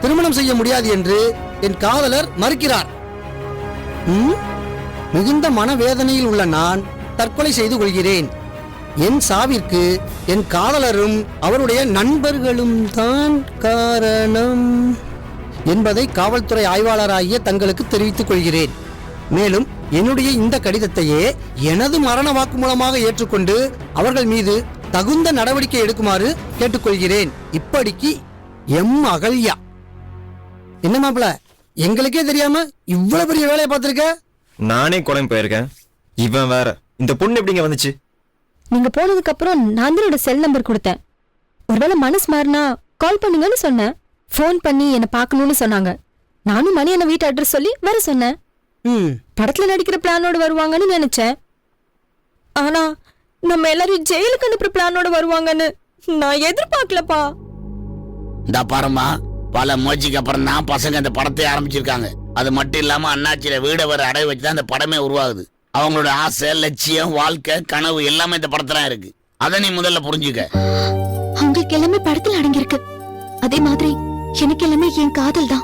திருமணம் செய்ய முடியாது என்று என் காதலர் மறுக்கிறார். மிகுந்த மனவேதனையில் உள்ள நான் தற்கொலை செய்து கொள்கிறேன். என் சாவிற்கு என் காதலரும் அவருடைய நண்பர்களும் தான் காரணம் என்பதை காவல்துறை ஆய்வாளராகிய தங்களுக்கு தெரிவித்துக் கொள்கிறேன். மேலும் என்னுடைய இந்த கடிதத்தையே எனது மரண வாக்குமூலமாக ஏற்றுக்கொண்டு அவர்கள் மீது தகுந்த நடவடிக்கை எடுக்குமாறு கேட்டுக்கொள்கிறேன். இப்படிக்கு எம் அகல்யா. என்ன மாப்பிள, எங்களுக்கே தெரியாம இவ்வளவு பெரிய வேலையை பார்த்திருக்க? நானே குழம்பு போயிருக்கேன், இவன் வேற. இந்த பொண்ணு எப்படிங்க வந்துச்சு? நீங்க போனதுக்கு அப்புறம் நான் தான் செல் நம்பர் கொடுத்தேன். ஒருவேளை மனசு மாறினா கால் பண்ணுங்கன்னு சொன்னேன். போன் பண்ணி என்ன பார்க்கணும்னு சொன்னாங்க. நானும் மணி என்ன வீட்டு அட்ரஸ் சொல்லி வர சொன்னேன். படத்துல நடிக்கிற பிளானோட வருவாங்கன்னு நினைச்சேன். ஆனா நம்ம எல்லாரும் ஜெயிலுக்கு அனுப்புற பிளானோட வருவாங்கன்னு நான் எதிர்பார்க்கலப்பா. இந்த பாருமா, பல முயற்சிக்கு அப்புறம் தான் பசங்க இந்த படத்தை ஆரம்பிச்சிருக்காங்க. அது மட்டும் இல்லாம அண்ணாச்சியில வீடை வர அடைய வச்சுதான் இந்த படமே உருவாகுது. அவங்களோட ஆசை, லட்சியம், வாழ்க்கை, கனவு எல்லாமே இந்த படத்துல இருக்கு. அதை நீ முதல்ல புரிஞ்சுக்க. அவங்களுக்கு எல்லாமே படத்துல அடங்கியிருக்கு. அதே மாதிரி எனக்கு எல்லாமே என் காதல் தான்.